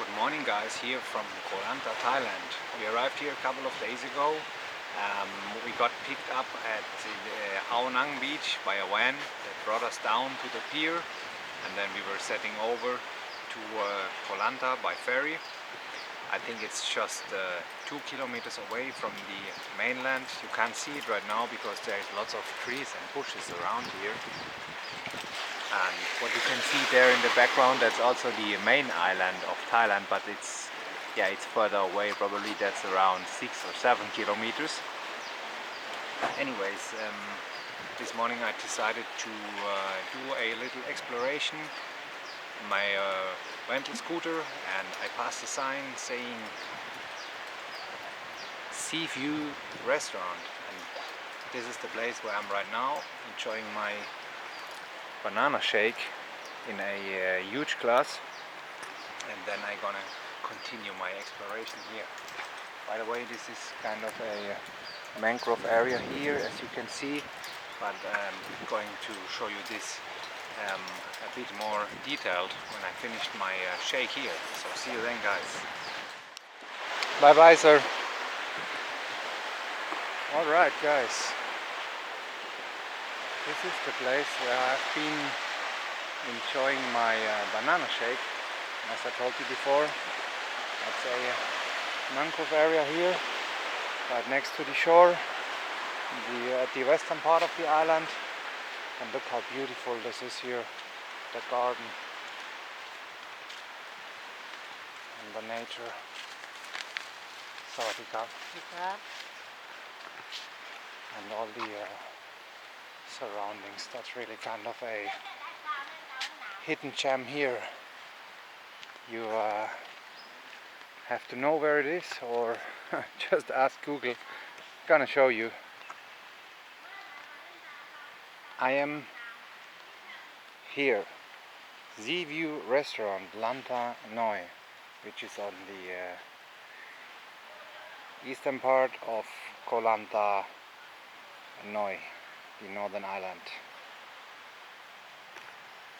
Good morning guys, here from Koh Lanta, Thailand. We arrived here a couple of days ago. We got picked up at the beach by a van that brought us down to the pier, and then we were setting over to Koh Lanta by ferry. I think it's just 2 kilometers away from the mainland. You can't see it right now because there is lots of trees and bushes around here. And what you can see there in the background, that's also the main island of Thailand, but it's further away. Probably that's around 6 or 7 kilometers. Anyways, this morning I decided to do a little exploration on my rental scooter, and I passed a sign saying Sea View Restaurant, and this is the place where I'm right now, enjoying my banana shake in a huge glass, and then I'm gonna continue my exploration here. By the way, this is kind of a mangrove area here, as you can see, but I'm going to show you this a bit more detailed when I finished my shake here. So see you then, guys. Bye bye, sir. Alright guys, this is the place where I've been enjoying my banana shake. As I told you before, that's a mangrove area here, right next to the shore, at the western part of the island. And look how beautiful this is here, the garden and the nature. And all the surroundings. That's really kind of a hidden gem here. You have to know where it is, or just ask Google. I'm gonna show you. I am here, Sea View Restaurant, Lanta Noi, which is on the eastern part of Koh Lanta Noi, the northern island.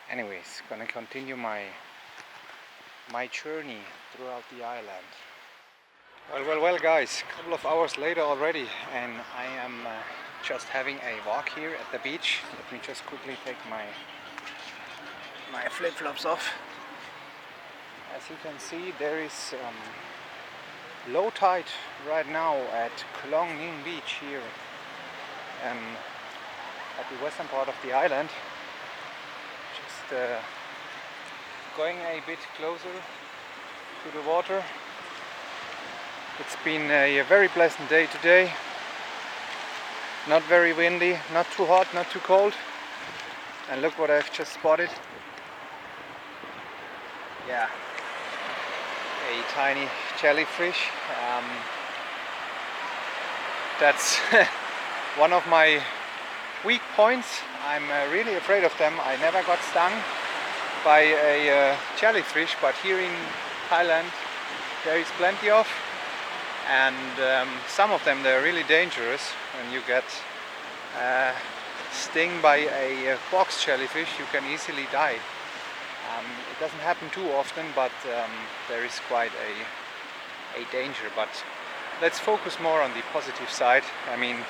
Anyways, gonna continue my journey throughout the island. Well guys, a couple of hours later already, and I am just having a walk here at the beach. Let me just quickly take my flip-flops off. As you can see, there is low tide right now at Koh Lanta beach here, at the western part of the island. Just going a bit closer to the water. It's been a very pleasant day today. Not very windy, not too hot, not too cold. And look what I've just spotted. Yeah, a tiny jellyfish. That's one of my weak points. I'm really afraid of them. I never got stung by a jellyfish, but here in Thailand there is plenty of, and some of them, they're really dangerous. When you get stung by a box jellyfish, you can easily die. It doesn't happen too often, but there is quite a danger. But let's focus more on the positive side. I mean,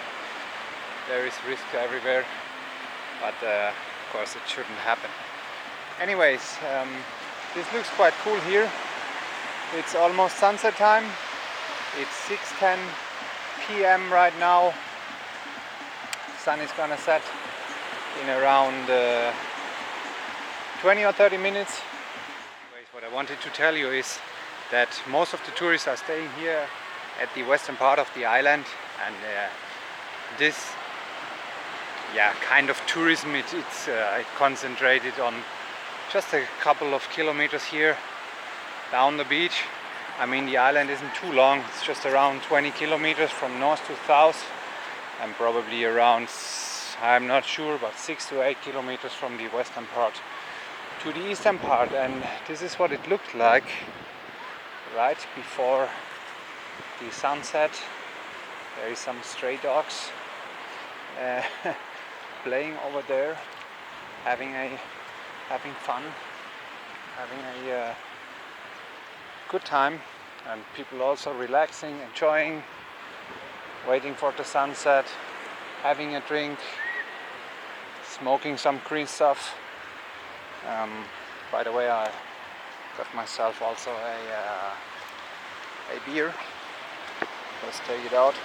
there is risk everywhere, but of course it shouldn't happen. Anyways, this looks quite cool here. It's almost sunset time. It's 6:10 p.m. right now. Sun is gonna set in around 20 or 30 minutes. Anyways, what I wanted to tell you is that most of the tourists are staying here at the western part of the island, and this kind of tourism, it's concentrated on just a couple of kilometers here down the beach. I mean, the island isn't too long. It's just around 20 kilometers from north to south, and probably around, I'm not sure, but 6 to 8 kilometers from the western part to the eastern part. And this is what it looked like right before the sunset. There is some stray dogs playing over there, having fun, having a good time, and people also relaxing, enjoying, waiting for the sunset, having a drink, smoking some green stuff. By the way, I got myself also a beer. Let's take it out.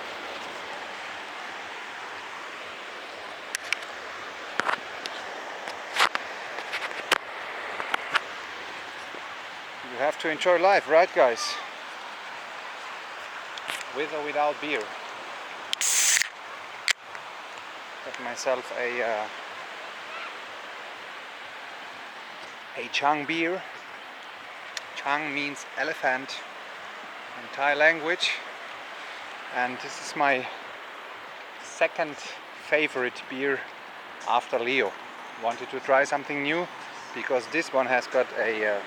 You have to enjoy life, right guys? With or without beer. Got myself a Chang beer. Chang means elephant in Thai language, and this is my second favorite beer after Leo. Wanted to try something new because this one has got a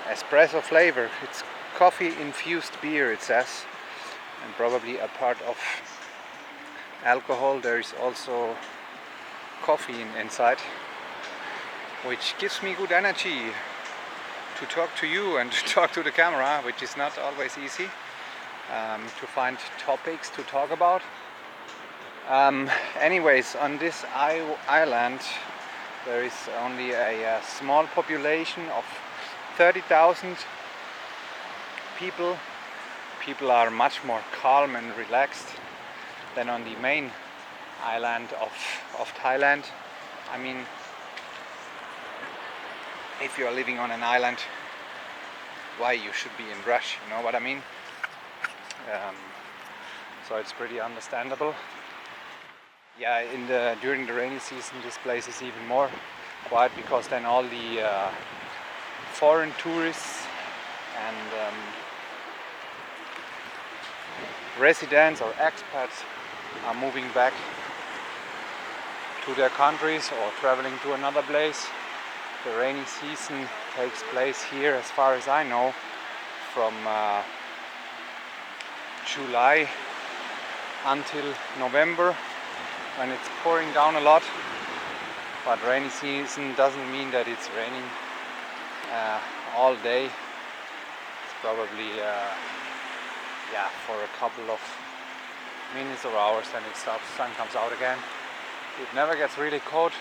espresso flavor. It's coffee infused beer, it says, and probably a part of alcohol. There is also coffee inside, which gives me good energy to talk to you and to talk to the camera, which is not always easy, to find topics to talk about. Anyways, on this island there is only a small population of 30,000 people. People are much more calm and relaxed than on the main island of Thailand. I mean, if you are living on an island, why you should be in rush, you know what I mean? So it's pretty understandable. Yeah, during the rainy season this place is even more quiet, because then all the foreign tourists and residents or expats are moving back to their countries or traveling to another place. The rainy season takes place here, as far as I know, from July until November, when it's pouring down a lot. But rainy season doesn't mean that it's raining all day. It's probably for a couple of minutes or hours, then it stops, sun comes out again. It never gets really cold,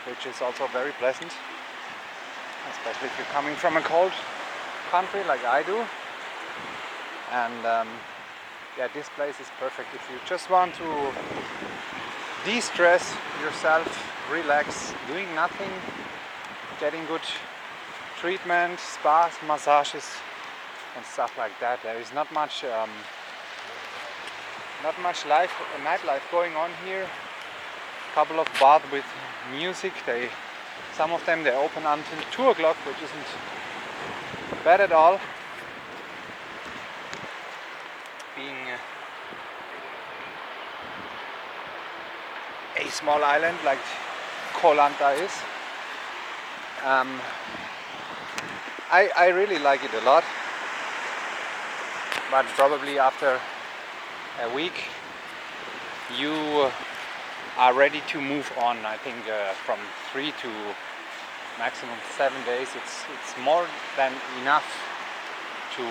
which is also very pleasant, especially if you're coming from a cold country like I do. And yeah, this place is perfect if you just want to de-stress yourself, relax, doing nothing, getting good treatment, spas, massages and stuff like that. There is not much nightlife going on here. A couple of bars with music. Some of them they open until 2 o'clock, which isn't bad at all. Being a small island like Koh Lanta is, I really like it a lot. But probably after a week you are ready to move on. I think from 3 to maximum 7 days it's more than enough to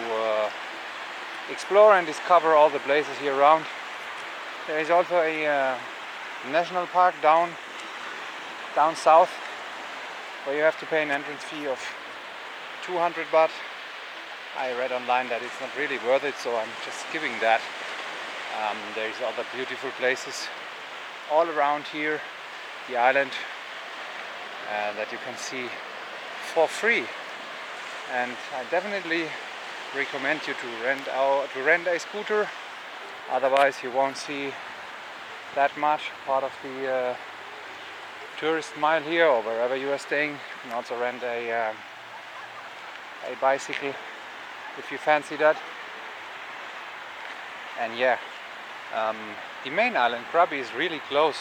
explore and discover all the places here around. There is also a national park down south, where you have to pay an entrance fee of 200 baht. I read online that it's not really worth it, so I'm just skipping that. There's other beautiful places all around here, the island, that you can see for free. And I definitely recommend you to rent a scooter. Otherwise, you won't see that much part of the tourist mile here, or wherever you are staying. You can also rent a bicycle if you fancy that. And yeah, the main island, Krabi, is really close.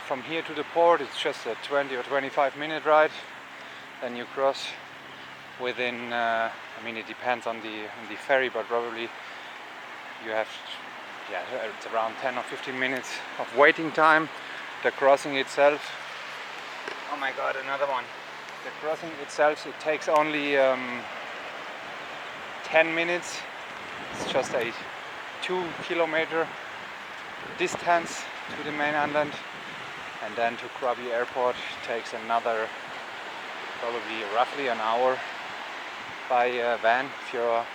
From here to the port it's just a 20 or 25 minute ride. Then you cross within, I mean it depends on the ferry, but probably you have, it's around 10 or 15 minutes of waiting time. The crossing itself, oh my god, another one. The crossing itself, it takes only 10 minutes. It's just a 2-kilometer distance to the main island, and then to Krabi airport takes another probably roughly an hour by van. If you're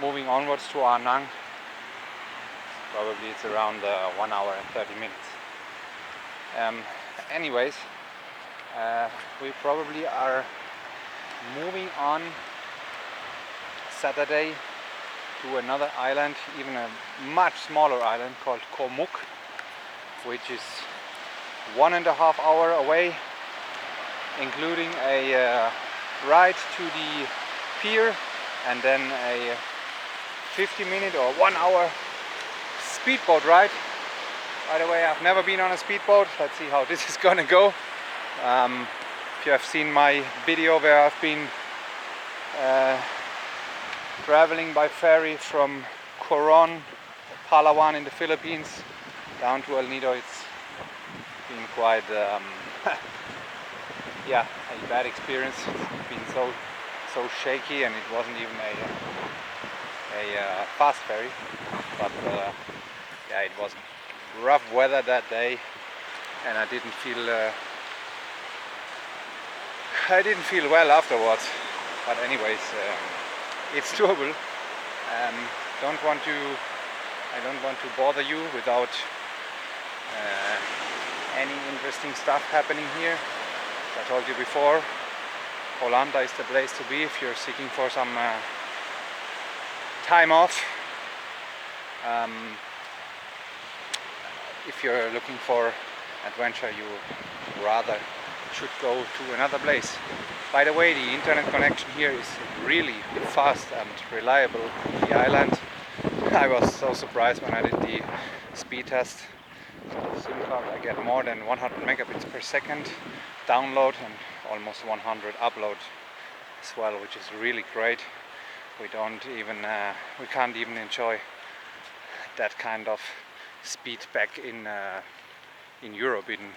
moving onwards to Andaman, probably it's around 1 hour and 30 minutes. Anyways, we probably are moving on Saturday to another island, even a much smaller island called Koh Lanta, which is 1.5 hours away, including a ride to the pier and then a 50-minute or 1 hour speedboat ride. By the way, I've never been on a speedboat. Let's see how this is gonna go. If you have seen my video where I've been traveling by ferry from Coron, Palawan in the Philippines, down to El Nido, it's been quite yeah, a bad experience. It's been so shaky, and it wasn't even a fast ferry, but yeah, it was rough weather that day, and I didn't feel well afterwards. But anyways, it's doable. I don't want to bother you without any interesting stuff happening here. As I told you before, Koh Lanta is the place to be if you're seeking for some time off. If you're looking for adventure, you rather should go to another place. By the way, the internet connection here is really fast and reliable on the island. I was so surprised when I did the speed test. SIM card, I get more than 100 megabits per second download and almost 100 upload as well, which is really great. We can't even enjoy that kind of speed back in Europe in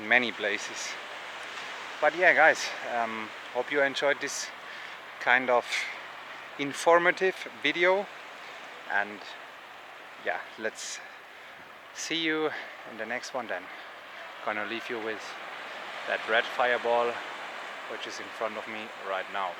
many places. But yeah, guys, hope you enjoyed this kind of informative video, and yeah, let's see you in the next one then. Gonna leave you with that red fireball which is in front of me right now.